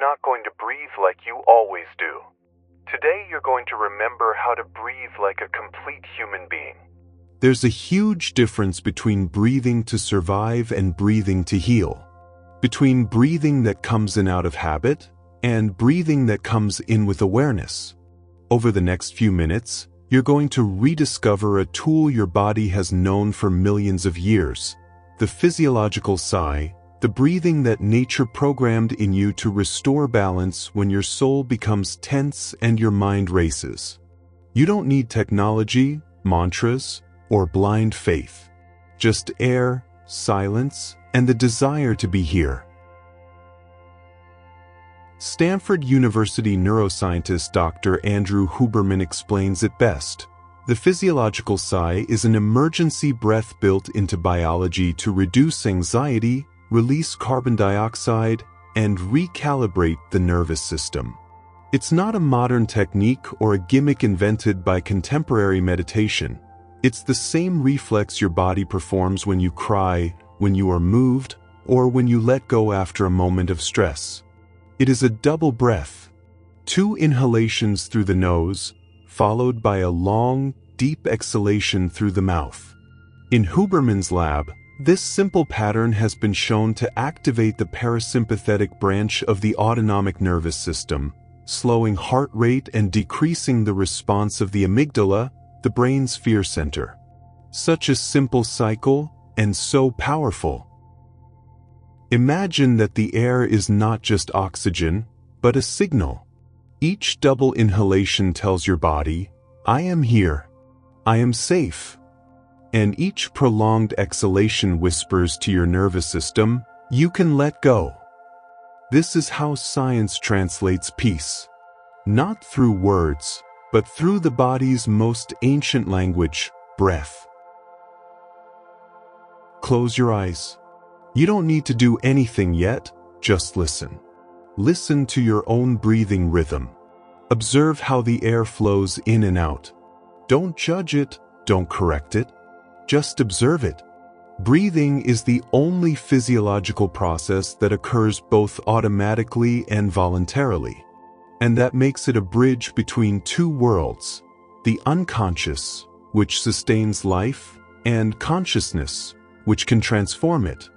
not going to breathe like you always do. Today you're going to remember how to breathe like a complete human being. There's a huge difference between breathing to survive and breathing to heal. Between breathing that comes in out of habit and breathing that comes in with awareness. Over the next few minutes, you're going to rediscover a tool your body has known for millions of years, the physiological sigh, the breathing that nature programmed in you to restore balance when your soul becomes tense and your mind races. You don't need technology, mantras, or blind faith. Just air, silence, and the desire to be here. Stanford University neuroscientist Dr. Andrew Huberman explains it best. The physiological sigh is an emergency breath built into biology to reduce anxiety, release carbon dioxide, and recalibrate the nervous system. It's not a modern technique or a gimmick invented by contemporary meditation. It's the same reflex your body performs when you cry, when you are moved, or when you let go after a moment of stress. It is a double breath. 2 inhalations through the nose, followed by a long, deep exhalation through the mouth. In Huberman's lab, this simple pattern has been shown to activate the parasympathetic branch of the autonomic nervous system, slowing heart rate and decreasing the response of the amygdala, the brain's fear center. Such a simple cycle, and so powerful. Imagine that the air is not just oxygen, but a signal. Each double inhalation tells your body, I am here. I am safe. And each prolonged exhalation whispers to your nervous system, you can let go. This is how science translates peace. Not through words, but through the body's most ancient language, breath. Close your eyes. You don't need to do anything yet, just listen. Listen to your own breathing rhythm. Observe how the air flows in and out. Don't judge it, don't correct it. Just observe it. Breathing is the only physiological process that occurs both automatically and voluntarily. And that makes it a bridge between 2 worlds, the unconscious, which sustains life, and consciousness, which can transform it.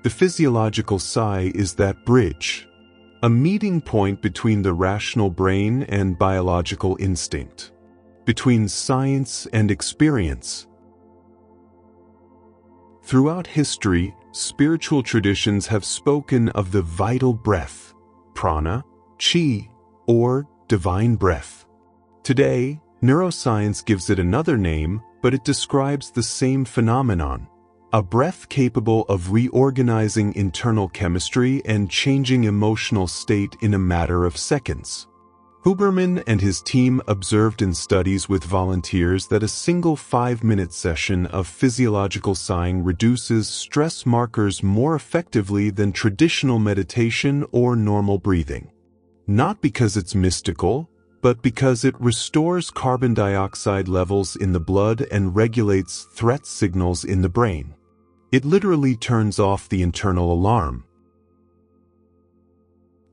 The physiological sigh is that bridge, a meeting point between the rational brain and biological instinct, between science and experience. Throughout history, spiritual traditions have spoken of the vital breath, prana, chi, or divine breath. Today, neuroscience gives it another name, but it describes the same phenomenon. A breath capable of reorganizing internal chemistry and changing emotional state in a matter of seconds. Huberman and his team observed in studies with volunteers that a single 5-minute session of physiological sighing reduces stress markers more effectively than traditional meditation or normal breathing. Not because it's mystical, but because it restores carbon dioxide levels in the blood and regulates threat signals in the brain. It literally turns off the internal alarm.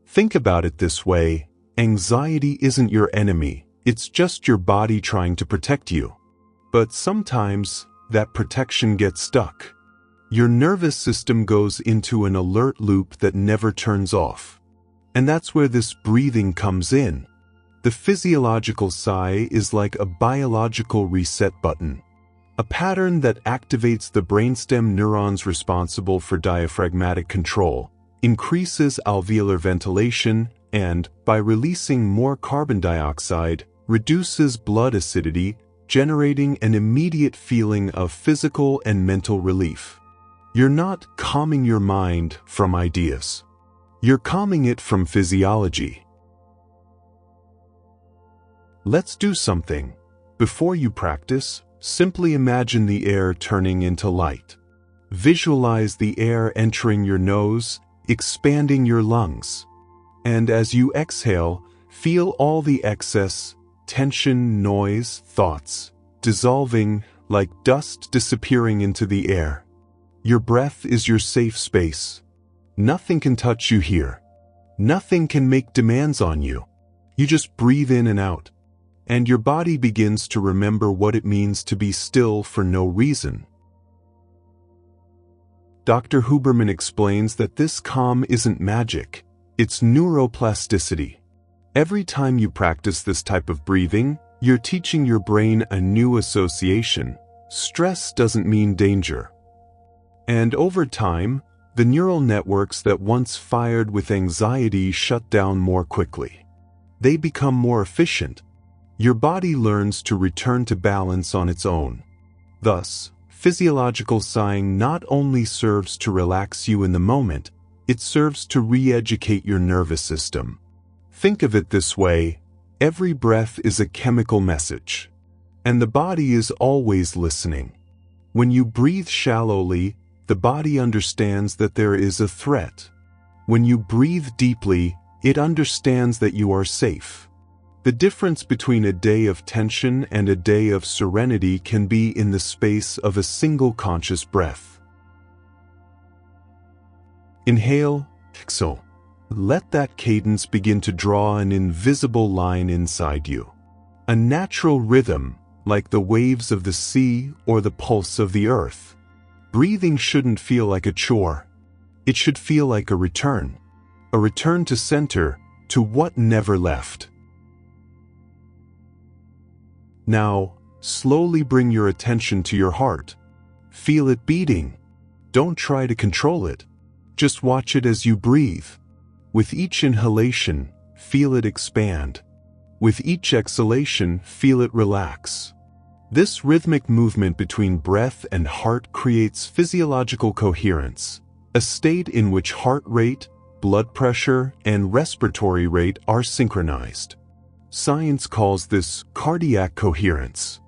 Think about it this way. Anxiety isn't your enemy, it's just your body trying to protect you. But sometimes, that protection gets stuck. Your nervous system goes into an alert loop that never turns off. And that's where this breathing comes in. The physiological sigh is like a biological reset button. A pattern that activates the brainstem neurons responsible for diaphragmatic control, increases alveolar ventilation, and, by releasing more carbon dioxide, reduces blood acidity, generating an immediate feeling of physical and mental relief. You're not calming your mind from ideas. You're calming it from physiology. Let's do something. Before you practice, simply imagine the air turning into light. Visualize the air entering your nose, expanding your lungs. And as you exhale, feel all the excess, tension, noise, thoughts, dissolving like dust disappearing into the air. Your breath is your safe space. Nothing can touch you here. Nothing can make demands on you. You just breathe in and out, and your body begins to remember what it means to be still for no reason. Dr. Huberman explains that this calm isn't magic, it's neuroplasticity. Every time you practice this type of breathing, you're teaching your brain a new association. Stress doesn't mean danger. And over time, the neural networks that once fired with anxiety shut down more quickly. They become more efficient. Your body learns to return to balance on its own. Thus, physiological sighing not only serves to relax you in the moment, it serves to re-educate your nervous system. Think of it this way: every breath is a chemical message, and the body is always listening. When you breathe shallowly, the body understands that there is a threat. When you breathe deeply, it understands that you are safe. The difference between a day of tension and a day of serenity can be in the space of a single conscious breath. Inhale, exhale. Let that cadence begin to draw an invisible line inside you. A natural rhythm, like the waves of the sea or the pulse of the earth. Breathing shouldn't feel like a chore. It should feel like a return to center, to what never left. Now, slowly bring your attention to your heart. Feel it beating. Don't try to control it. Just watch it as you breathe. With each inhalation, feel it expand. With each exhalation, feel it relax. This rhythmic movement between breath and heart creates physiological coherence, a state in which heart rate, blood pressure, and respiratory rate are synchronized. Science calls this cardiac coherence.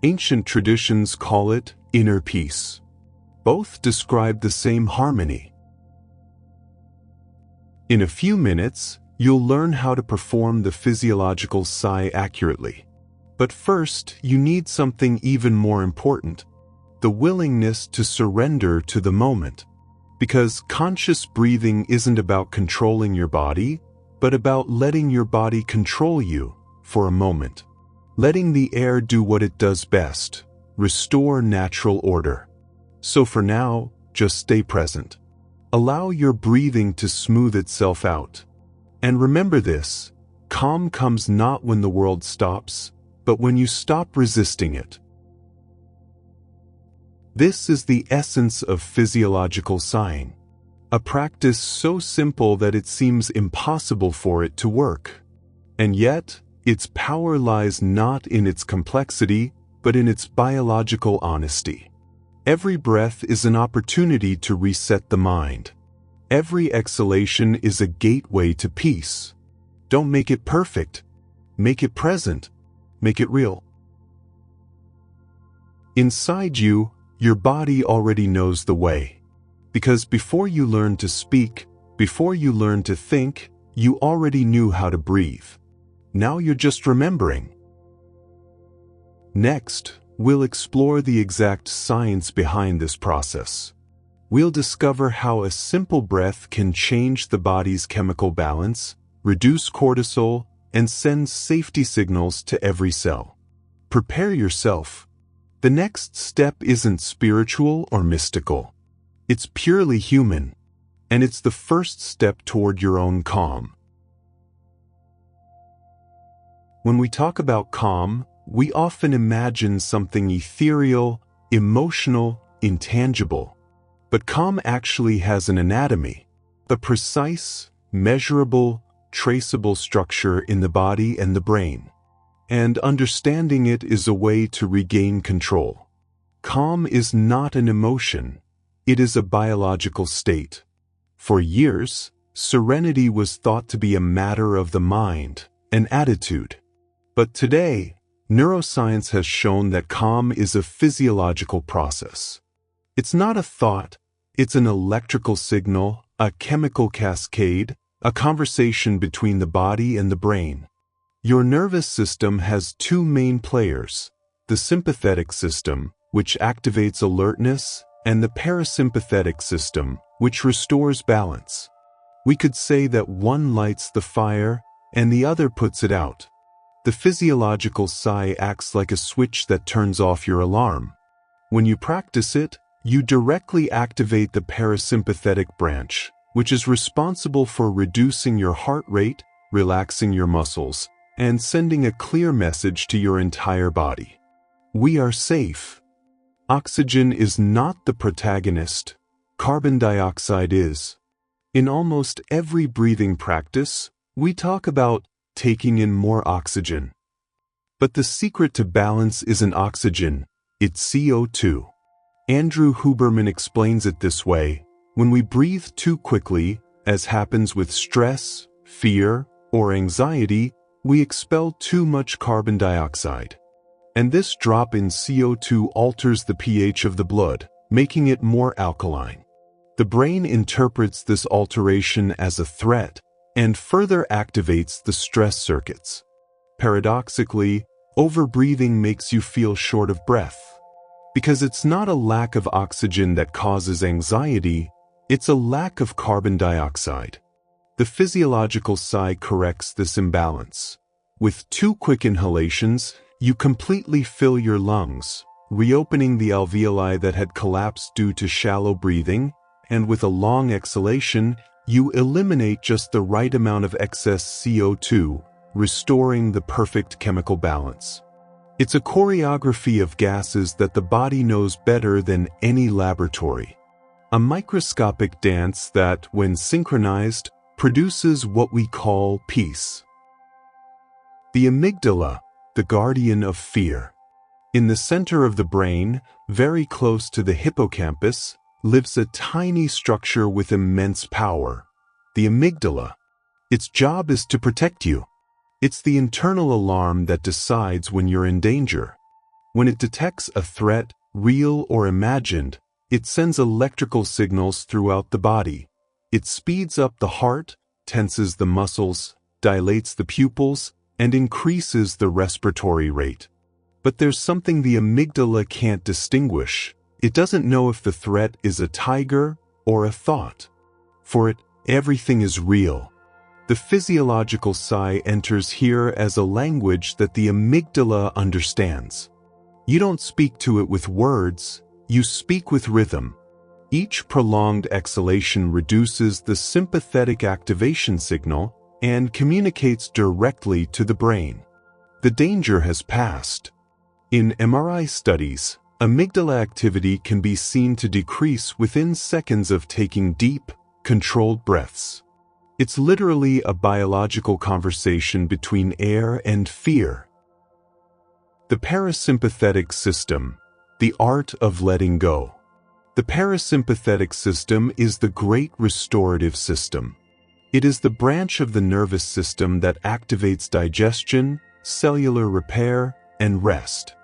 Ancient traditions call it inner peace. Both describe the same harmony. In a few minutes, you'll learn how to perform the physiological sigh accurately. But first, you need something even more important: the willingness to surrender to the moment. Because conscious breathing isn't about controlling your body, but about letting your body control you for a moment. Letting the air do what it does best, restore natural order. So for now, just stay present. Allow your breathing to smooth itself out. And remember this: calm comes not when the world stops, but when you stop resisting it. This is the essence of physiological sighing, a practice so simple that it seems impossible for it to work. And yet, its power lies not in its complexity, but in its biological honesty. Every breath is an opportunity to reset the mind. Every exhalation is a gateway to peace. Don't make it perfect. Make it present. Make it real. Inside you, your body already knows the way. Because before you learned to speak, before you learned to think, you already knew how to breathe. Now you're just remembering. Next, we'll explore the exact science behind this process. We'll discover how a simple breath can change the body's chemical balance, reduce cortisol, and send safety signals to every cell. Prepare yourself. The next step isn't spiritual or mystical. It's purely human, and it's the first step toward your own calm. When we talk about calm, we often imagine something ethereal, emotional, intangible. But calm actually has an anatomy, a precise, measurable, traceable structure in the body and the brain. And understanding it is a way to regain control. Calm is not an emotion, it is a biological state. For years, serenity was thought to be a matter of the mind, an attitude. But today, neuroscience has shown that calm is a physiological process. It's not a thought, it's an electrical signal, a chemical cascade, a conversation between the body and the brain. Your nervous system has two main players: the sympathetic system, which activates alertness, and the parasympathetic system, which restores balance. We could say that one lights the fire and the other puts it out. The physiological sigh acts like a switch that turns off your alarm. When you practice it, you directly activate the parasympathetic branch, which is responsible for reducing your heart rate, relaxing your muscles, and sending a clear message to your entire body. We are safe. Oxygen is not the protagonist. Carbon dioxide is. In almost every breathing practice, we talk about taking in more oxygen. But the secret to balance isn't oxygen, it's CO2. Andrew Huberman explains it this way: when we breathe too quickly, as happens with stress, fear, or anxiety, we expel too much carbon dioxide. And this drop in CO2 alters the pH of the blood, making it more alkaline. The brain interprets this alteration as a threat and further activates the stress circuits. Paradoxically, overbreathing makes you feel short of breath. Because it's not a lack of oxygen that causes anxiety, it's a lack of carbon dioxide. The physiological sigh corrects this imbalance. With 2 quick inhalations, you completely fill your lungs, reopening the alveoli that had collapsed due to shallow breathing, and with a long exhalation, you eliminate just the right amount of excess CO2, restoring the perfect chemical balance. It's a choreography of gases that the body knows better than any laboratory. A microscopic dance that, when synchronized, produces what we call peace. The amygdala, the guardian of fear. In the center of the brain, very close to the hippocampus, lives a tiny structure with immense power, the amygdala. Its job is to protect you. It's the internal alarm that decides when you're in danger. When it detects a threat, real or imagined, it sends electrical signals throughout the body. It speeds up the heart, tenses the muscles, dilates the pupils, and increases the respiratory rate. But there's something the amygdala can't distinguish. It doesn't know if the threat is a tiger or a thought. For it, everything is real. The physiological sigh enters here as a language that the amygdala understands. You don't speak to it with words, you speak with rhythm. Each prolonged exhalation reduces the sympathetic activation signal and communicates directly to the brain. The danger has passed. In MRI studies, amygdala activity can be seen to decrease within seconds of taking deep, controlled breaths. It's literally a biological conversation between air and fear. The parasympathetic system, the art of letting go. The parasympathetic system is the great restorative system. It is the branch of the nervous system that activates digestion, cellular repair, and rest.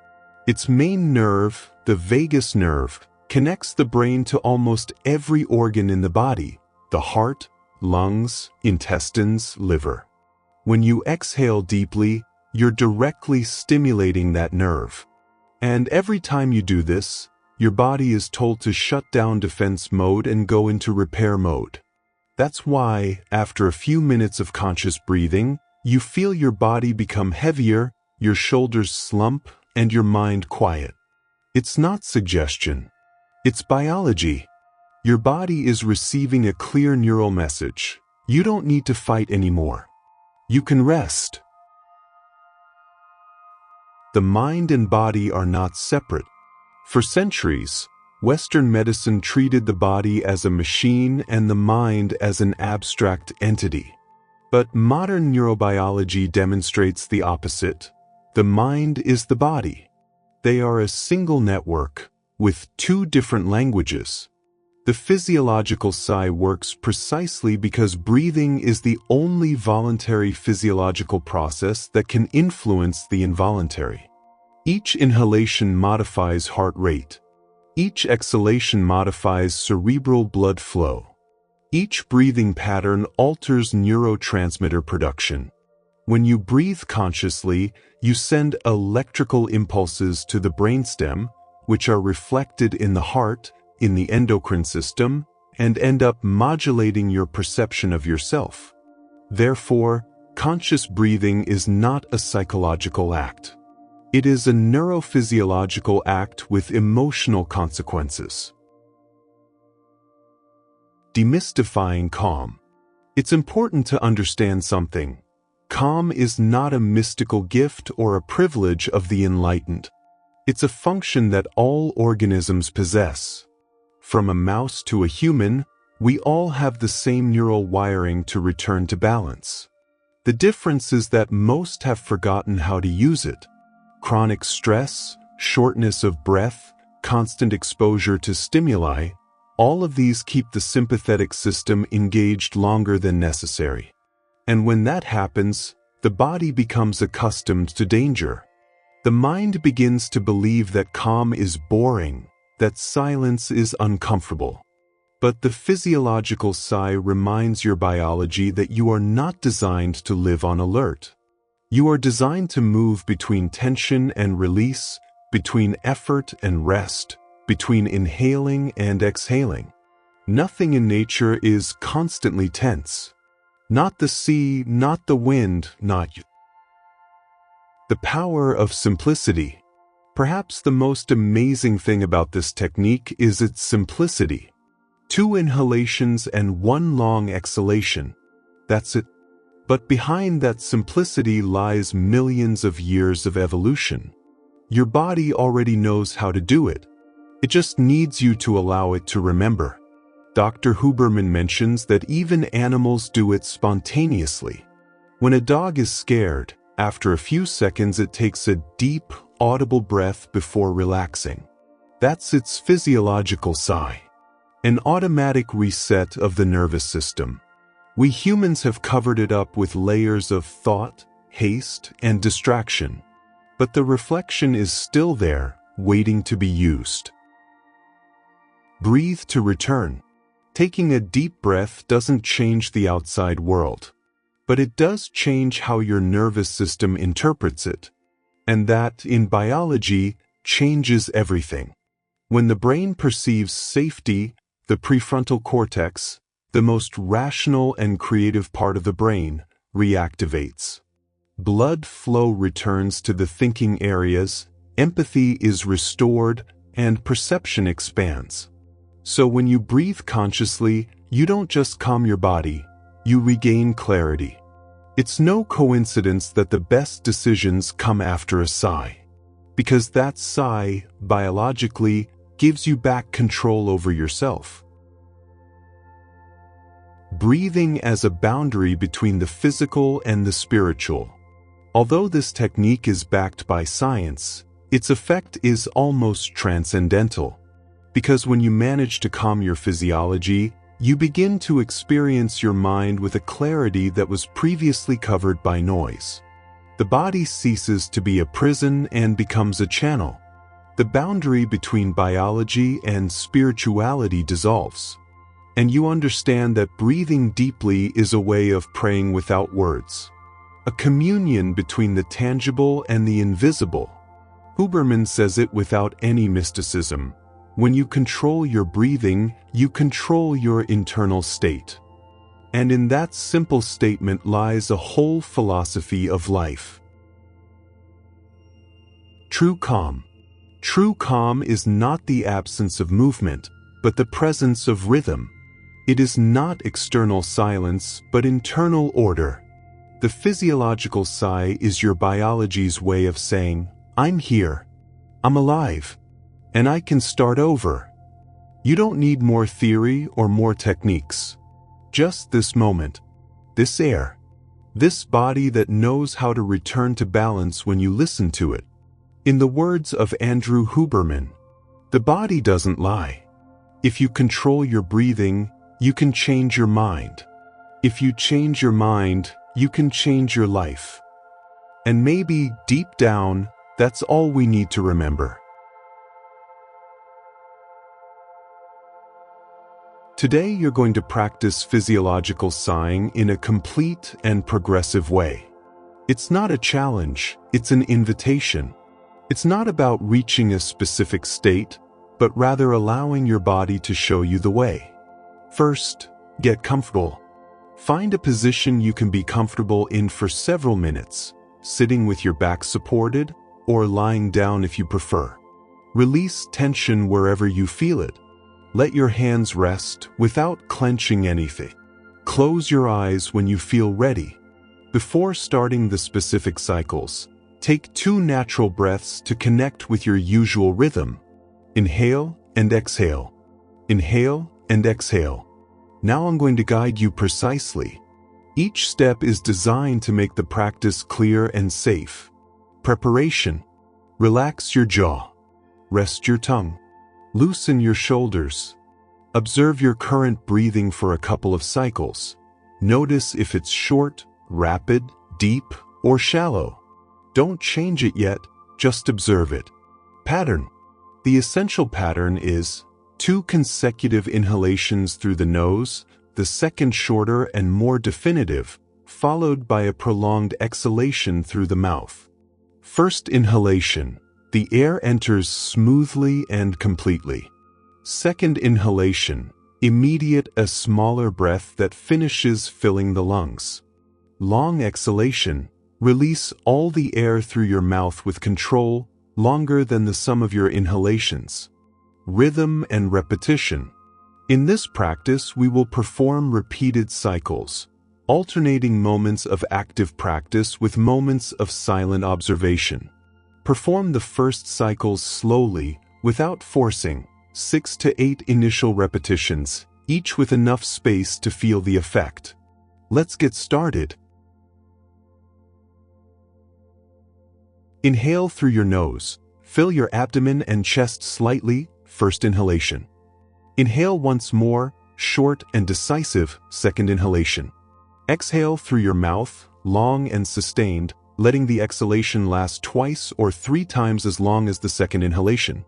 Its main nerve, the vagus nerve, connects the brain to almost every organ in the body: the heart, lungs, intestines, liver. When you exhale deeply, you're directly stimulating that nerve. And every time you do this, your body is told to shut down defense mode and go into repair mode. That's why, after a few minutes of conscious breathing, you feel your body become heavier, your shoulders slump, and your mind quiet. It's not suggestion. It's biology. Your body is receiving a clear neural message. You don't need to fight anymore. You can rest. The mind and body are not separate. For centuries, Western medicine treated the body as a machine and the mind as an abstract entity. But modern neurobiology demonstrates the opposite. The mind is the body. They are a single network, with 2 different languages. The physiological sigh works precisely because breathing is the only voluntary physiological process that can influence the involuntary. Each inhalation modifies heart rate. Each exhalation modifies cerebral blood flow. Each breathing pattern alters neurotransmitter production. When you breathe consciously, you send electrical impulses to the brainstem, which are reflected in the heart, in the endocrine system, and end up modulating your perception of yourself. Therefore, conscious breathing is not a psychological act. It is a neurophysiological act with emotional consequences. Demystifying calm. It's important to understand something. Calm is not a mystical gift or a privilege of the enlightened. It's a function that all organisms possess. From a mouse to a human, we all have the same neural wiring to return to balance. The difference is that most have forgotten how to use it. Chronic stress, shortness of breath, constant exposure to stimuli, all of these keep the sympathetic system engaged longer than necessary. And when that happens, the body becomes accustomed to danger. The mind begins to believe that calm is boring, that silence is uncomfortable. But the physiological sigh reminds your biology that you are not designed to live on alert. You are designed to move between tension and release, between effort and rest, between inhaling and exhaling. Nothing in nature is constantly tense. Not the sea, not the wind, not you. The power of simplicity. Perhaps the most amazing thing about this technique is its simplicity. 2 inhalations and 1 long exhalation. That's it. But behind that simplicity lies millions of years of evolution. Your body already knows how to do it. It just needs you to allow it to remember. Dr. Huberman mentions that even animals do it spontaneously. When a dog is scared, after a few seconds it takes a deep, audible breath before relaxing. That's its physiological sigh. An automatic reset of the nervous system. We humans have covered it up with layers of thought, haste, and distraction. But the reflection is still there, waiting to be used. Breathe to return. Taking a deep breath doesn't change the outside world, but it does change how your nervous system interprets it. And that, in biology, changes everything. When the brain perceives safety, the prefrontal cortex, the most rational and creative part of the brain, reactivates. Blood flow returns to the thinking areas, empathy is restored, and perception expands. So when you breathe consciously, you don't just calm your body, you regain clarity. It's no coincidence that the best decisions come after a sigh. Because that sigh, biologically, gives you back control over yourself. Breathing as a boundary between the physical and the spiritual. Although this technique is backed by science, its effect is almost transcendental. Because when you manage to calm your physiology, you begin to experience your mind with a clarity that was previously covered by noise. The body ceases to be a prison and becomes a channel. The boundary between biology and spirituality dissolves. And you understand that breathing deeply is a way of praying without words. A communion between the tangible and the invisible. Huberman says it without any mysticism. When you control your breathing, you control your internal state. And in that simple statement lies a whole philosophy of life. True calm. True calm is not the absence of movement, but the presence of rhythm. It is not external silence, but internal order. The physiological sigh is your biology's way of saying, I'm here, I'm alive, and I can start over. You don't need more theory or more techniques. Just this moment, this air, this body that knows how to return to balance when you listen to it. In the words of Andrew Huberman, the body doesn't lie. If you control your breathing, you can change your mind. If you change your mind, you can change your life. And maybe deep down, that's all we need to remember. Today you're going to practice physiological sighing in a complete and progressive way. It's not a challenge, it's an invitation. It's not about reaching a specific state, but rather allowing your body to show you the way. First, get comfortable. Find a position you can be comfortable in for several minutes, sitting with your back supported or lying down if you prefer. Release tension wherever you feel it. Let your hands rest without clenching anything. Close your eyes when you feel ready. Before starting the specific cycles, take 2 natural breaths to connect with your usual rhythm. Inhale and exhale. Inhale and exhale. Now I'm going to guide you precisely. Each step is designed to make the practice clear and safe. Preparation. Relax your jaw. Rest your tongue. Loosen your shoulders. Observe your current breathing for a couple of cycles. Notice if it's short, rapid, deep, or shallow. Don't change it yet, just observe it. Pattern. The essential pattern is 2 consecutive inhalations through the nose, the second shorter and more definitive, followed by a prolonged exhalation through the mouth. First inhalation. The air enters smoothly and completely. Second inhalation. Immediate, a smaller breath that finishes filling the lungs. Long exhalation. Release all the air through your mouth with control, longer than the sum of your inhalations. Rhythm and repetition. In this practice, we will perform repeated cycles, alternating moments of active practice with moments of silent observation. Perform the first cycles slowly, without forcing, 6 to 8 initial repetitions, each with enough space to feel the effect. Let's get started. Inhale through your nose. Fill your abdomen and chest slightly, first inhalation. Inhale once more, short and decisive, second inhalation. Exhale through your mouth, long and sustained, letting the exhalation last twice or 3 times as long as the second inhalation.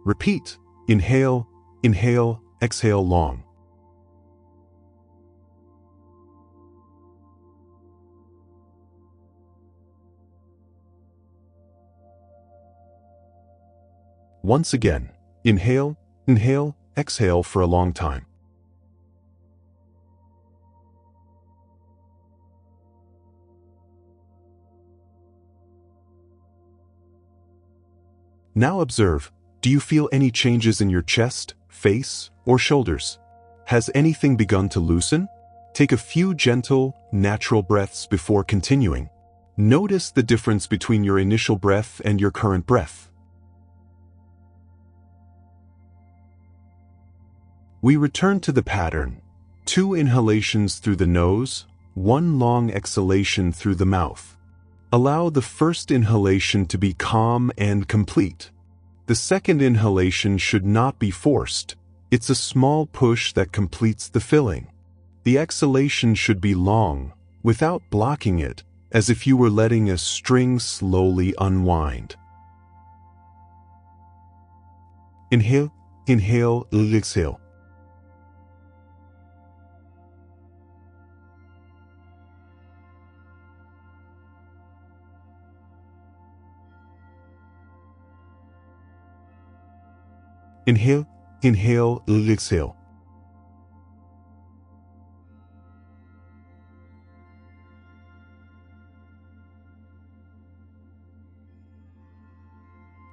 Repeat. Inhale, inhale, exhale long. Once again, inhale, inhale, exhale for a long time. Now observe, do you feel any changes in your chest, face, or shoulders? Has anything begun to loosen? Take a few gentle, natural breaths before continuing. Notice the difference between your initial breath and your current breath. We return to the pattern. 2 inhalations through the nose, 1 long exhalation through the mouth. Allow the first inhalation to be calm and complete. The second inhalation should not be forced. It's a small push that completes the filling. The exhalation should be long, without blocking it, as if you were letting a string slowly unwind. Inhale, inhale, exhale. Inhale, inhale, exhale.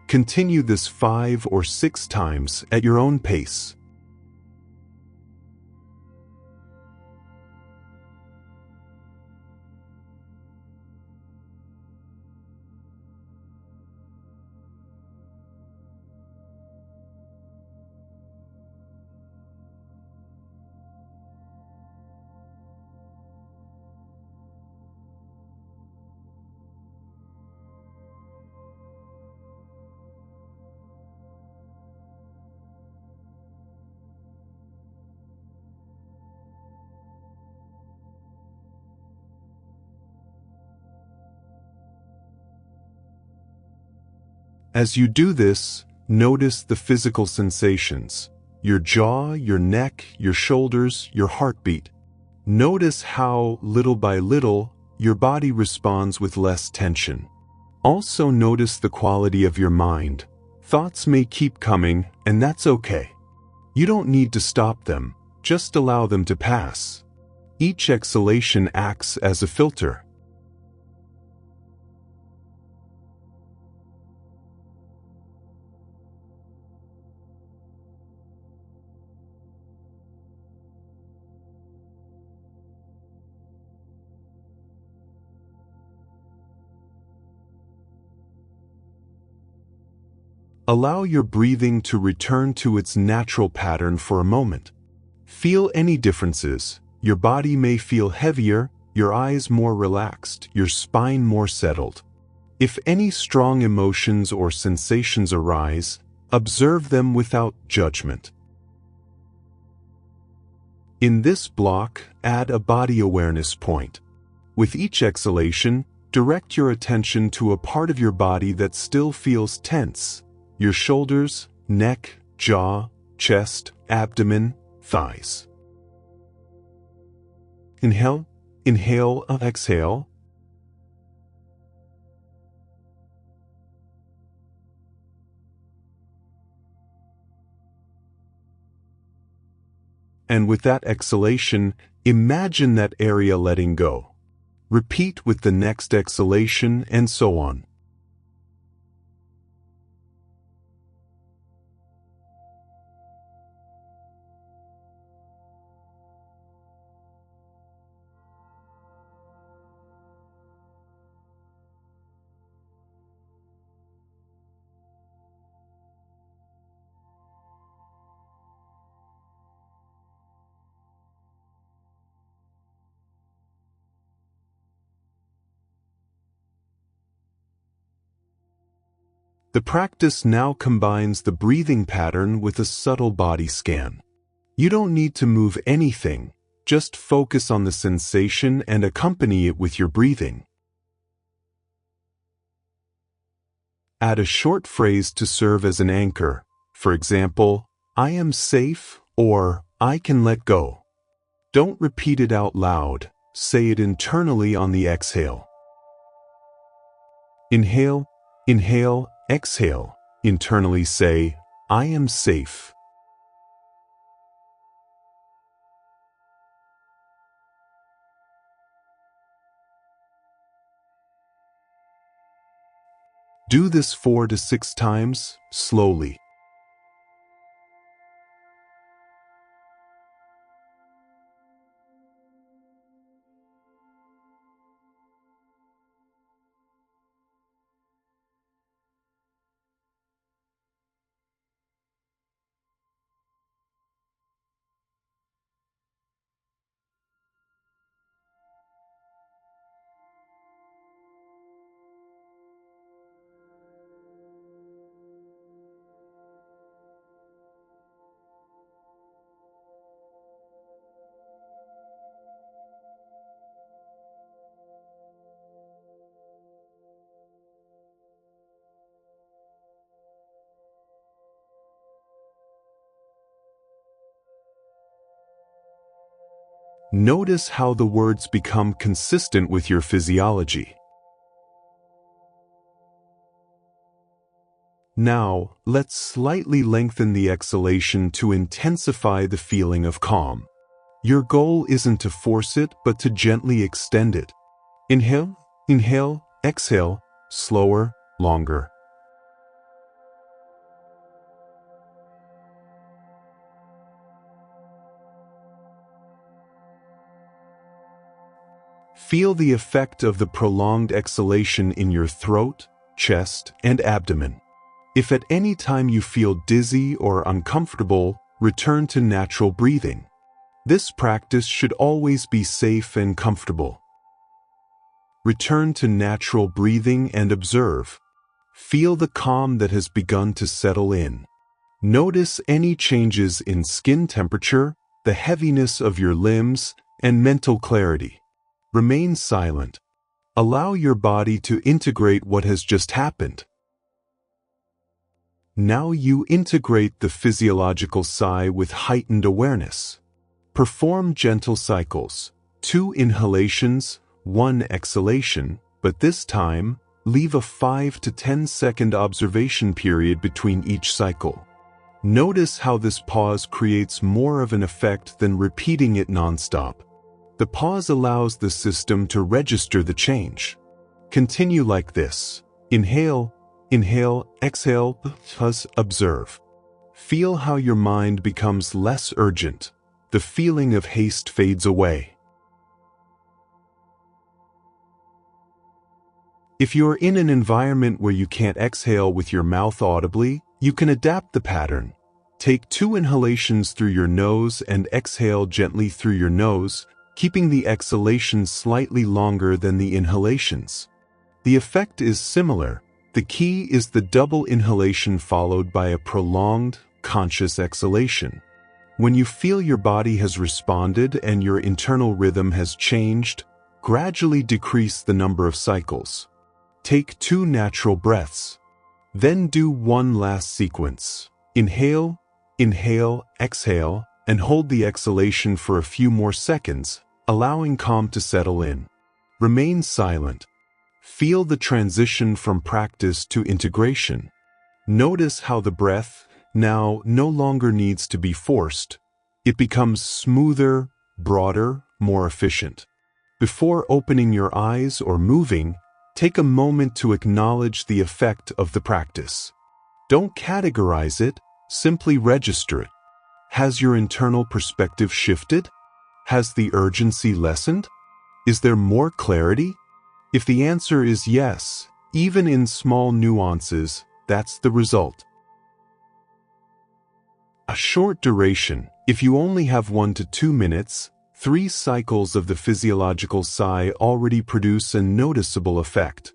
Continue this 5 or 6 times at your own pace. As you do this, notice the physical sensations, your jaw, your neck, your shoulders, your heartbeat. Notice how, little by little, your body responds with less tension. Also notice the quality of your mind. Thoughts may keep coming, and that's okay. You don't need to stop them, just allow them to pass. Each exhalation acts as a filter. Allow your breathing to return to its natural pattern for a moment. Feel any differences. Your body may feel heavier, your eyes more relaxed, your spine more settled. If any strong emotions or sensations arise, observe them without judgment. In this block, add a body awareness point. With each exhalation, direct your attention to a part of your body that still feels tense. Your shoulders, neck, jaw, chest, abdomen, thighs. Inhale, inhale, exhale. And with that exhalation, imagine that area letting go. Repeat with the next exhalation and so on. The practice now combines the breathing pattern with a subtle body scan. You don't need to move anything, just focus on the sensation and accompany it with your breathing. Add a short phrase to serve as an anchor. For example, I am safe or I can let go. Don't repeat it out loud, say it internally on the exhale. Inhale, inhale, exhale. Internally say, I am safe. Do this 4 to 6 times, slowly. Notice how the words become consistent with your physiology. Now, let's slightly lengthen the exhalation to intensify the feeling of calm. Your goal isn't to force it, but to gently extend it. Inhale, inhale, exhale, slower, longer. Feel the effect of the prolonged exhalation in your throat, chest, and abdomen. If at any time you feel dizzy or uncomfortable, return to natural breathing. This practice should always be safe and comfortable. Return to natural breathing and observe. Feel the calm that has begun to settle in. Notice any changes in skin temperature, the heaviness of your limbs, and mental clarity. Remain silent. Allow your body to integrate what has just happened. Now you integrate the physiological sigh with heightened awareness. Perform gentle cycles, 2 inhalations, one exhalation, but this time, leave a 5 to 10 second observation period between each cycle. Notice how this pause creates more of an effect than repeating it nonstop. The pause allows the system to register the change. Continue like this. Inhale, inhale, exhale, pause, observe. Feel how your mind becomes less urgent. The feeling of haste fades away. If you're in an environment where you can't exhale with your mouth audibly, you can adapt the pattern. Take 2 inhalations through your nose and exhale gently through your nose, keeping the exhalations slightly longer than the inhalations. The effect is similar. The key is the double inhalation followed by a prolonged, conscious exhalation. When you feel your body has responded and your internal rhythm has changed, gradually decrease the number of cycles. Take 2 natural breaths. Then do one last sequence. Inhale, inhale, exhale, and hold the exhalation for a few more seconds, allowing calm to settle in. Remain silent. Feel the transition from practice to integration. Notice how the breath now no longer needs to be forced. It becomes smoother, broader, more efficient. Before opening your eyes or moving, take a moment to acknowledge the effect of the practice. Don't categorize it, simply register it. Has your internal perspective shifted? Has the urgency lessened? Is there more clarity? If the answer is yes, even in small nuances, that's the result. A short duration. If you only have 1 to 2 minutes, 3 cycles of the physiological sigh already produce a noticeable effect.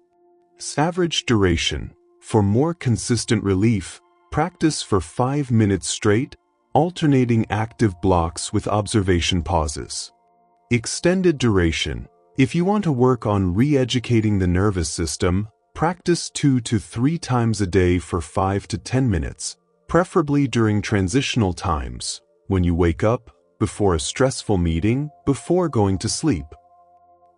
Average duration. For more consistent relief, practice for 5 minutes straight, alternating active blocks with observation pauses. Extended duration. If you want to work on re-educating the nervous system, practice 2 to 3 times a day for 5 to 10 minutes, preferably during transitional times, when you wake up, before a stressful meeting, before going to sleep.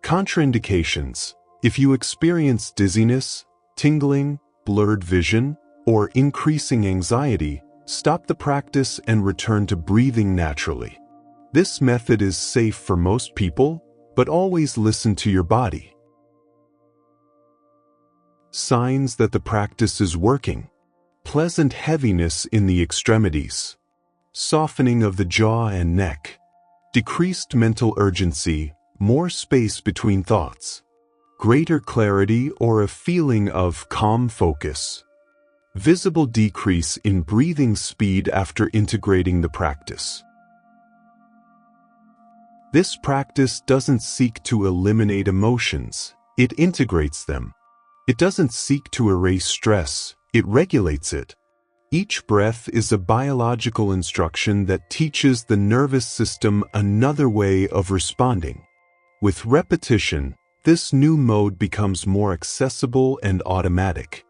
Contraindications. If you experience dizziness, tingling, blurred vision, or increasing anxiety, stop the practice and return to breathing naturally. This method is safe for most people, but always listen to your body. Signs that the practice is working. Pleasant heaviness in the extremities. Softening of the jaw and neck. Decreased mental urgency, more space between thoughts. Greater clarity or a feeling of calm focus. Visible decrease in breathing speed after integrating the practice. This practice doesn't seek to eliminate emotions, it integrates them. It doesn't seek to erase stress, it regulates it. Each breath is a biological instruction that teaches the nervous system another way of responding. With repetition, this new mode becomes more accessible and automatic.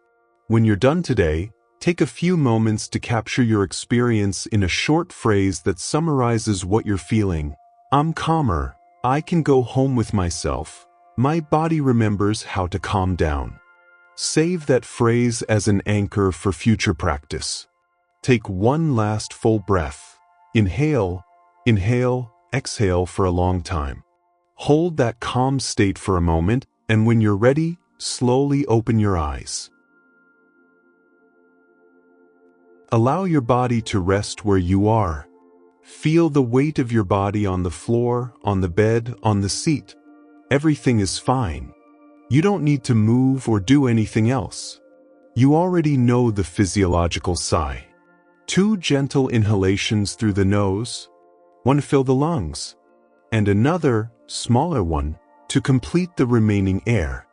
When you're done today, take a few moments to capture your experience in a short phrase that summarizes what you're feeling. I'm calmer. I can go home with myself. My body remembers how to calm down. Save that phrase as an anchor for future practice. Take one last full breath. Inhale, inhale, exhale for a long time. Hold that calm state for a moment, and when you're ready, slowly open your eyes. Allow your body to rest where you are. Feel the weight of your body on the floor, on the bed, on the seat. Everything is fine. You don't need to move or do anything else. You already know the physiological sigh. 2 gentle inhalations through the nose, 1 to fill the lungs, and another, smaller one, to complete the remaining air.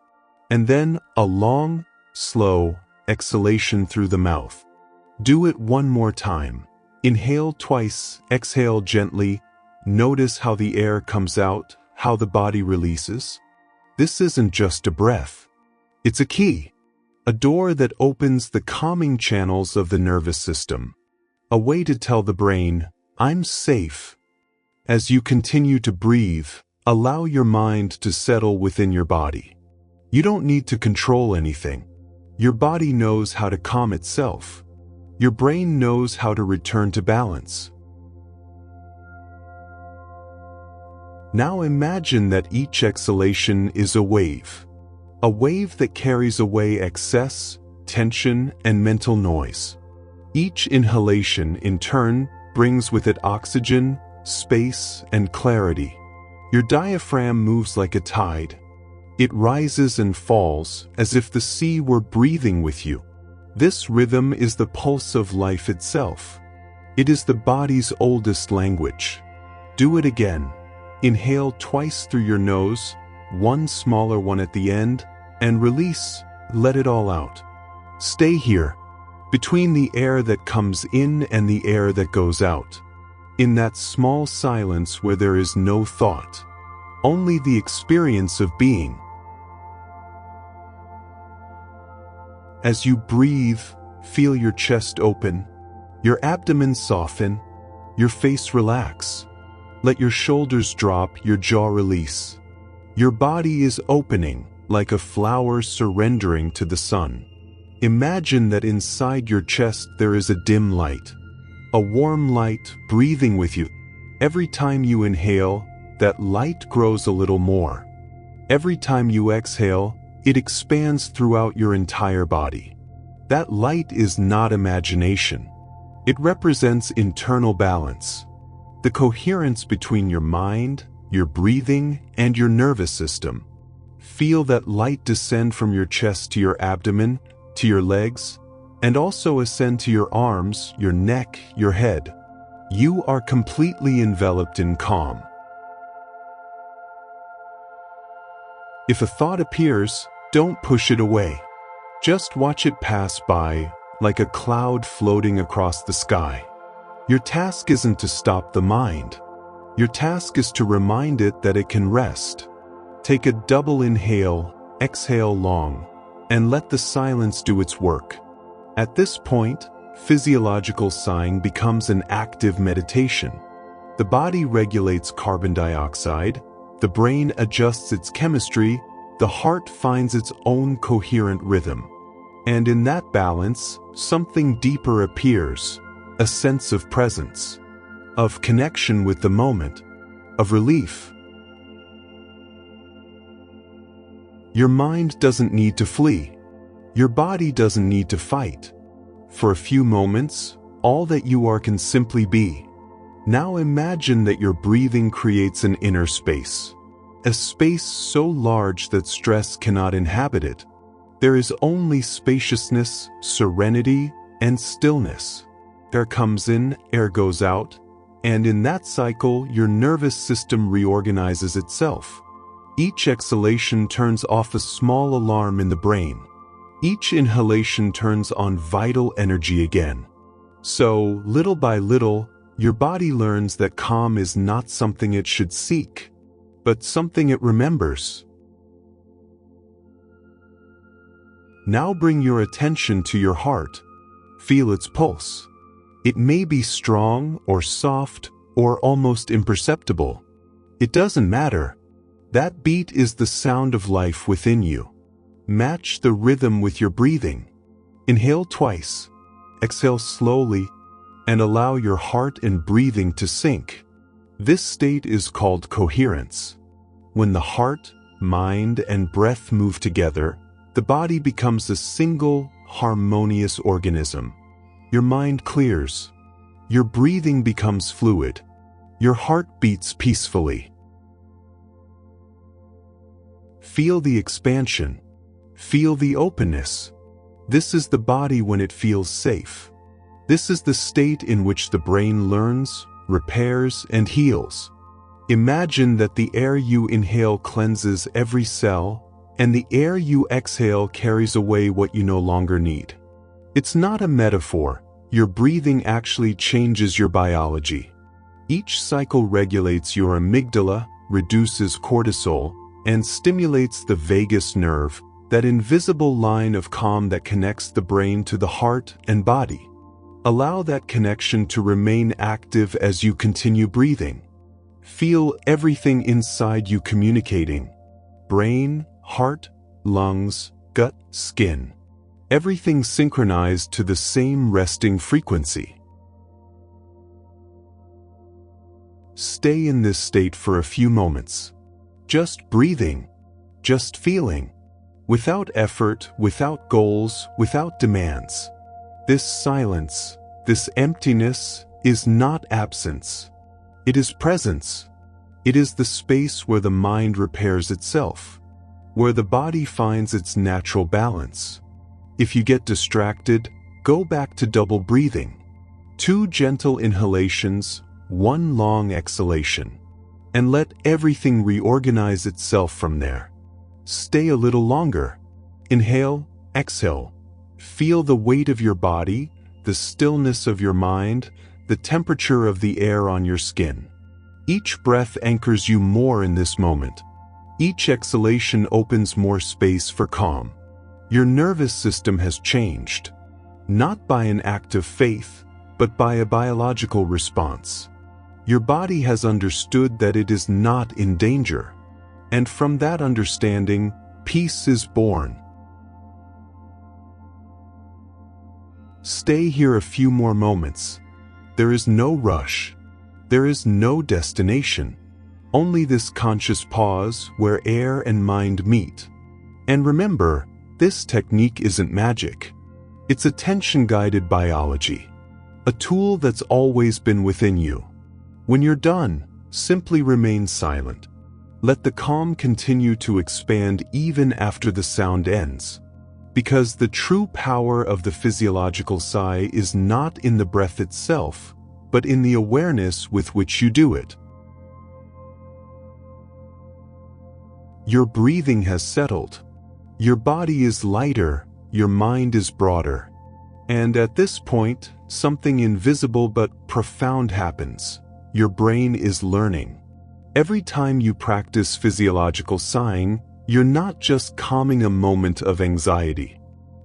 And then a long, slow exhalation through the mouth. Do it one more time. Inhale twice, exhale gently. Notice how the air comes out, how the body releases. This isn't just a breath. It's a key, a door that opens the calming channels of the nervous system, a way to tell the brain, I'm safe. As you continue to breathe, Allow your mind to settle within your body. You don't need to control anything. Your body knows how to calm itself. Your brain knows how to return to balance. Now imagine that each exhalation is a wave that carries away excess, tension, and mental noise. Each inhalation, in turn, brings with it oxygen, space, and clarity. Your diaphragm moves like a tide. It rises and falls as if the sea were breathing with you. This rhythm is the pulse of life itself. It is the body's oldest language. Do it again. Inhale twice through your nose, one smaller one at the end, and release, let it all out. Stay here, between the air that comes in and the air that goes out. In that small silence where there is no thought, only the experience of being. As you breathe, feel your chest open, your abdomen soften, your face relax. Let your shoulders drop, your jaw release. Your body is opening, like a flower surrendering to the sun. Imagine that inside your chest there is a dim light, a warm light breathing with you. Every time you inhale, that light grows a little more. Every time you exhale, it expands throughout your entire body. That light is not imagination. It represents internal balance, the coherence between your mind, your breathing, and your nervous system. Feel that light descend from your chest to your abdomen, to your legs, and also ascend to your arms, your neck, your head. You are completely enveloped in calm. If a thought appears, don't push it away. Just watch it pass by, like a cloud floating across the sky. Your task isn't to stop the mind. Your task is to remind it that it can rest. Take a double inhale, exhale long, and let the silence do its work. At this point, physiological sighing becomes an active meditation. The body regulates carbon dioxide, the brain adjusts its chemistry, the heart finds its own coherent rhythm. And in that balance, something deeper appears, a sense of presence, of connection with the moment, of relief. Your mind doesn't need to flee. Your body doesn't need to fight. For a few moments, all that you are can simply be. Now imagine that your breathing creates an inner space, a space so large that stress cannot inhabit it. There is only spaciousness, serenity, and stillness. Air comes in, air goes out, and in that cycle, your nervous system reorganizes itself. Each exhalation turns off a small alarm in the brain. Each inhalation turns on vital energy again. So, little by little, your body learns that calm is not something it should seek, but something it remembers. Now bring your attention to your heart. Feel its pulse. It may be strong or soft or almost imperceptible. It doesn't matter. That beat is the sound of life within you. Match the rhythm with your breathing. Inhale twice, exhale slowly, and allow your heart and breathing to sync. This state is called coherence. When the heart, mind, and breath move together, the body becomes a single, harmonious organism. Your mind clears. Your breathing becomes fluid. Your heart beats peacefully. Feel the expansion. Feel the openness. This is the body when it feels safe. This is the state in which the brain learns, repairs, and heals. Imagine that the air you inhale cleanses every cell, and the air you exhale carries away what you no longer need. It's not a metaphor. Your breathing actually changes your biology. Each cycle regulates your amygdala, reduces cortisol, and stimulates the vagus nerve, that invisible line of calm that connects the brain to the heart and body. Allow that connection to remain active as you continue breathing. Feel everything inside you communicating. Brain, heart, lungs, gut, skin. Everything synchronized to the same resting frequency. Stay in this state for a few moments. Just breathing, just feeling. Without effort, without goals, without demands. This silence, this emptiness, is not absence. It is presence. It is the space where the mind repairs itself, where the body finds its natural balance. If you get distracted, go back to double breathing. 2 gentle inhalations, 1 long exhalation. And let everything reorganize itself from there. Stay a little longer. Inhale, exhale. Feel the weight of your body, the stillness of your mind, the temperature of the air on your skin. Each breath anchors you more in this moment. Each exhalation opens more space for calm. Your nervous system has changed, not by an act of faith, but by a biological response. Your body has understood that it is not in danger, and from that understanding, peace is born. Stay here a few more moments. There is no rush. There is no destination. Only this conscious pause where air and mind meet. And remember, this technique isn't magic. It's attention-guided biology, a tool that's always been within you. When you're done, simply remain silent. Let the calm continue to expand even after the sound ends. Because the true power of the physiological sigh is not in the breath itself, but in the awareness with which you do it. Your breathing has settled. Your body is lighter, your mind is broader. And at this point, something invisible but profound happens. Your brain is learning. Every time you practice physiological sighing, you're not just calming a moment of anxiety.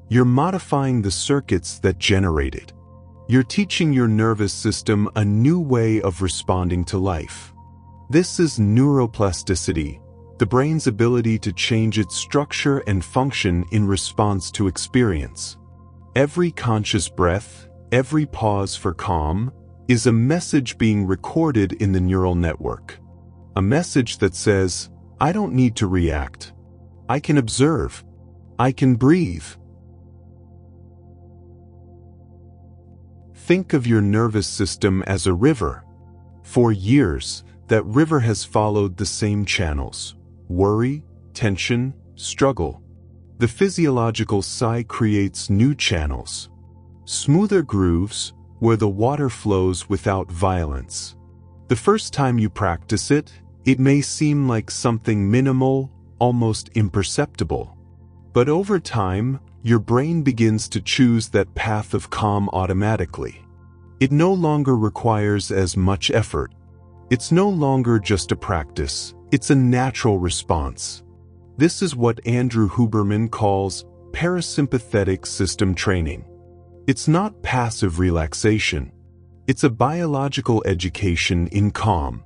You're modifying the circuits that generate it. You're teaching your nervous system a new way of responding to life. This is neuroplasticity, the brain's ability to change its structure and function in response to experience. Every conscious breath, every pause for calm, is a message being recorded in the neural network. A message that says, I don't need to react. I can observe. I can breathe. Think of your nervous system as a river. For years, that river has followed the same channels: worry, tension, struggle. The physiological sigh creates new channels, smoother grooves where the water flows without violence. The first time you practice it, it may seem like something minimal, almost imperceptible. But over time, your brain begins to choose that path of calm automatically. It no longer requires as much effort. It's no longer just a practice, it's a natural response. This is what Andrew Huberman calls parasympathetic system training. It's not passive relaxation. It's a biological education in calm.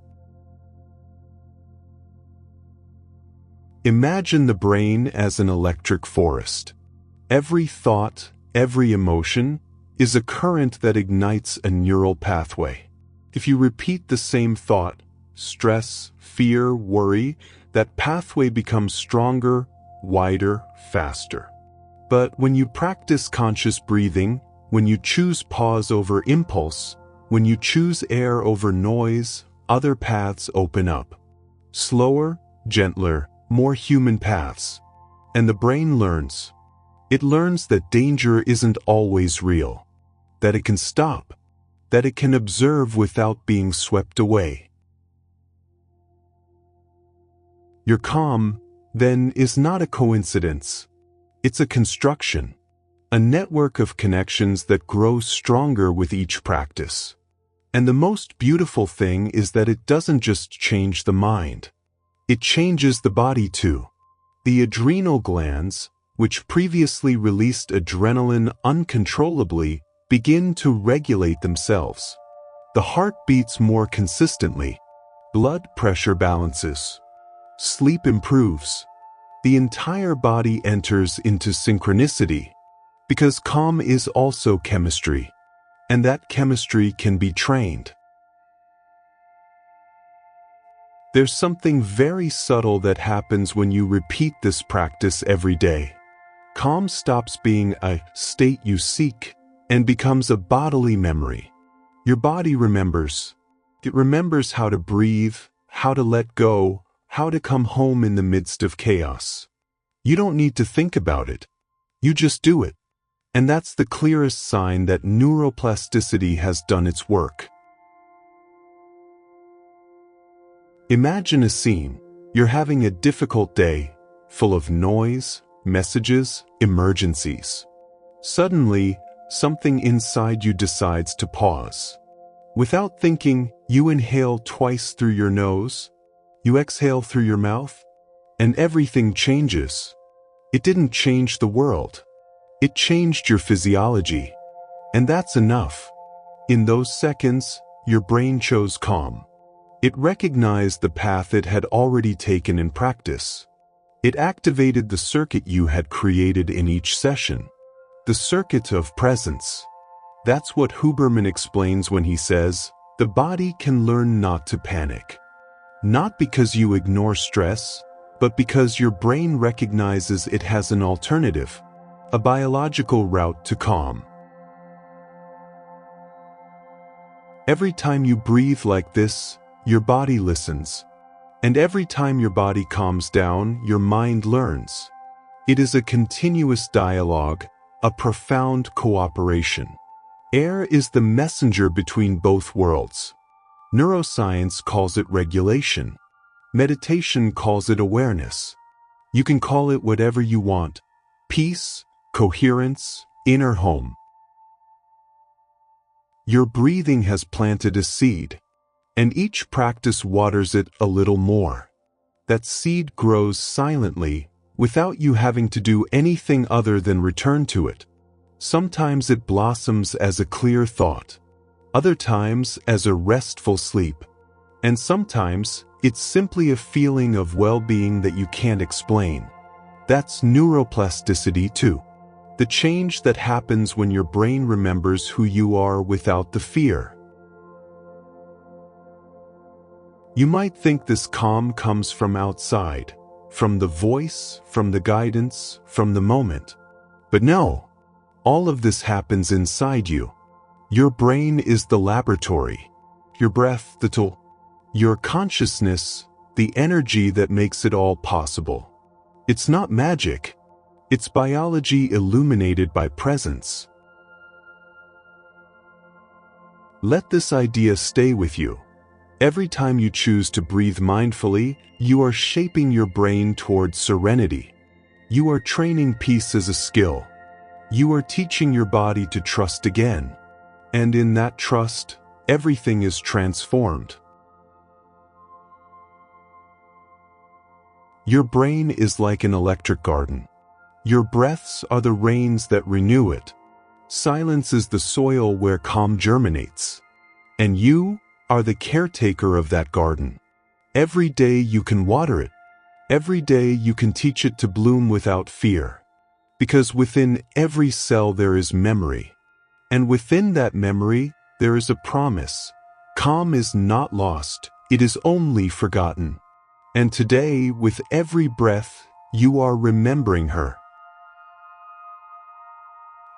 Imagine the brain as an electric forest. Every thought, every emotion, is a current that ignites a neural pathway. If you repeat the same thought, stress, fear, worry, that pathway becomes stronger, wider, faster. But when you practice conscious breathing, when you choose pause over impulse, when you choose air over noise, other paths open up. Slower, gentler, more human paths. And the brain learns. It learns that danger isn't always real, that it can stop, that it can observe without being swept away. Your calm, then, is not a coincidence. It's a construction, a network of connections that grows stronger with each practice. And the most beautiful thing is that it doesn't just change the mind. It changes the body too. The adrenal glands, which previously released adrenaline uncontrollably, begin to regulate themselves. The heart beats more consistently. Blood pressure balances. Sleep improves. The entire body enters into synchronicity, because calm is also chemistry, and that chemistry can be trained. There's something very subtle that happens when you repeat this practice every day. Calm stops being a state you seek and becomes a bodily memory. Your body remembers. It remembers how to breathe, how to let go, how to come home in the midst of chaos. You don't need to think about it. You just do it. And that's the clearest sign that neuroplasticity has done its work. Imagine a scene. You're having a difficult day, full of noise, messages, emergencies. Suddenly, something inside you decides to pause. Without thinking, you inhale twice through your nose, you exhale through your mouth, and everything changes. It didn't change the world. It changed your physiology. And that's enough. In those seconds, your brain chose calm. It recognized the path it had already taken in practice. It activated the circuit you had created in each session. The circuit of presence. That's what Huberman explains when he says, the body can learn not to panic. Not because you ignore stress, but because your brain recognizes it has an alternative, a biological route to calm. Every time you breathe like this, your body listens. And every time your body calms down, your mind learns. It is a continuous dialogue, a profound cooperation. Air is the messenger between both worlds. Neuroscience calls it regulation. Meditation calls it awareness. You can call it whatever you want. Peace, coherence, inner home. Your breathing has planted a seed, and each practice waters it a little more. That seed grows silently, without you having to do anything other than return to it. Sometimes it blossoms as a clear thought, other times as a restful sleep, and sometimes it's simply a feeling of well-being that you can't explain. That's neuroplasticity too. The change that happens when your brain remembers who you are without the fear. You might think this calm comes from outside, from the voice, from the guidance, from the moment. But no. All of this happens inside you. Your brain is the laboratory. Your breath, the tool. Your consciousness, the energy that makes it all possible. It's not magic. It's biology illuminated by presence. Let this idea stay with you. Every time you choose to breathe mindfully, you are shaping your brain toward serenity. You are training peace as a skill. You are teaching your body to trust again. And in that trust, everything is transformed. Your brain is like an electric garden. Your breaths are the rains that renew it. Silence is the soil where calm germinates. And you are the caretaker of that garden. Every day you can water it. Every day you can teach it to bloom without fear. Because within every cell there is memory. And within that memory, there is a promise. Calm is not lost, it is only forgotten. And today, with every breath, you are remembering her.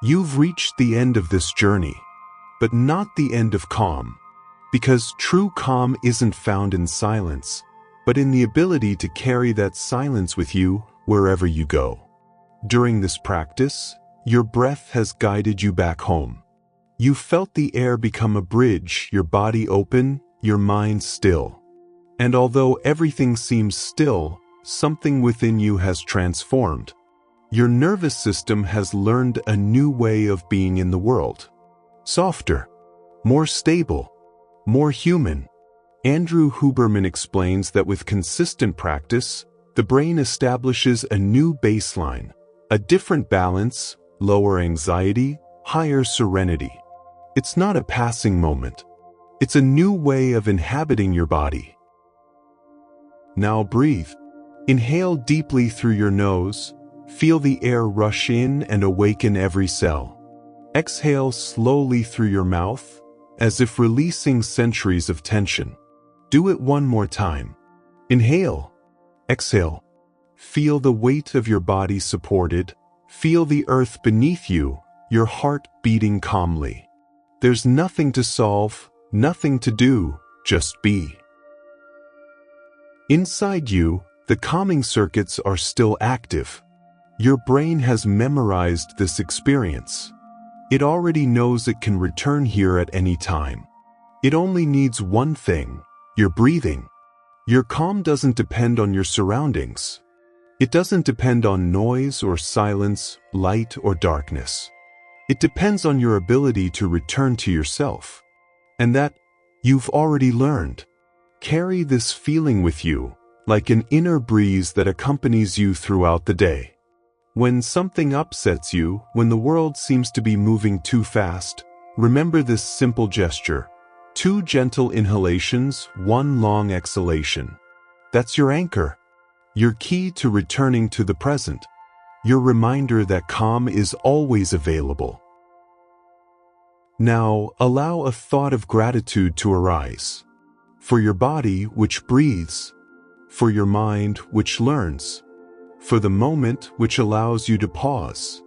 You've reached the end of this journey, but not the end of calm. Because true calm isn't found in silence, but in the ability to carry that silence with you wherever you go. During this practice, your breath has guided you back home. You felt the air become a bridge, your body open, your mind still. And although everything seems still, something within you has transformed. Your nervous system has learned a new way of being in the world. Softer, more stable, more human. Andrew Huberman explains that with consistent practice, the brain establishes a new baseline. A different balance, lower anxiety, higher serenity. It's not a passing moment. It's a new way of inhabiting your body. Now breathe. Inhale deeply through your nose. Feel the air rush in and awaken every cell. Exhale slowly through your mouth, as if releasing centuries of tension. Do it one more time. Inhale. Exhale. Feel the weight of your body supported. Feel the earth beneath you, your heart beating calmly. There's nothing to solve, nothing to do, just be. Inside you, the calming circuits are still active. Your brain has memorized this experience. It already knows it can return here at any time. It only needs one thing: your breathing. Your calm doesn't depend on your surroundings. It doesn't depend on noise or silence, light or darkness. It depends on your ability to return to yourself. And that you've already learned. Carry this feeling with you, like an inner breeze that accompanies you throughout the day. When something upsets you, when the world seems to be moving too fast, remember this simple gesture. 2 gentle inhalations, 1 long exhalation. That's your anchor. Your key to returning to the present. Your reminder that calm is always available. Now, allow a thought of gratitude to arise. For your body, which breathes. For your mind, which learns. For the moment, which allows you to pause.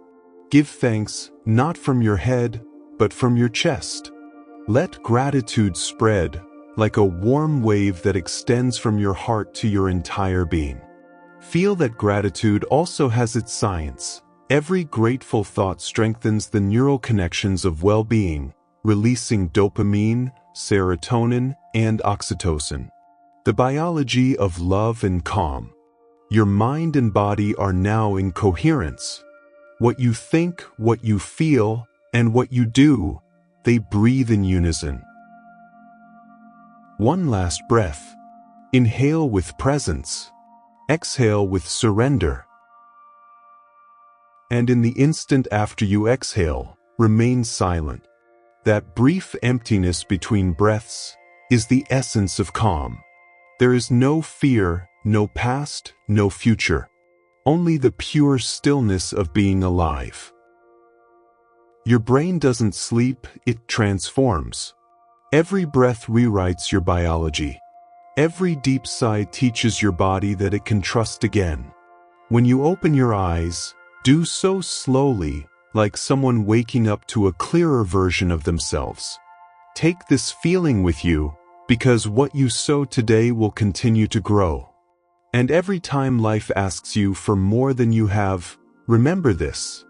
Give thanks, not from your head, but from your chest. Let gratitude spread, like a warm wave that extends from your heart to your entire being. Feel that gratitude also has its science. Every grateful thought strengthens the neural connections of well-being, releasing dopamine, serotonin, and oxytocin. The biology of love and calm. Your mind and body are now in coherence. What you think, what you feel, and what you do, they breathe in unison. One last breath. Inhale with presence. Exhale with surrender. And in the instant after you exhale, remain silent. That brief emptiness between breaths is the essence of calm. There is no fear, no past, no future. Only the pure stillness of being alive. Your brain doesn't sleep, it transforms. Every breath rewrites your biology. Every deep sigh teaches your body that it can trust again. When you open your eyes, do so slowly, like someone waking up to a clearer version of themselves. Take this feeling with you, because what you sow today will continue to grow. And every time life asks you for more than you have, remember this.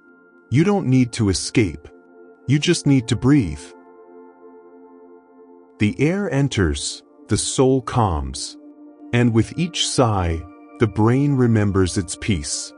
You don't need to escape. You just need to breathe. The air enters, the soul calms, and with each sigh, the brain remembers its peace.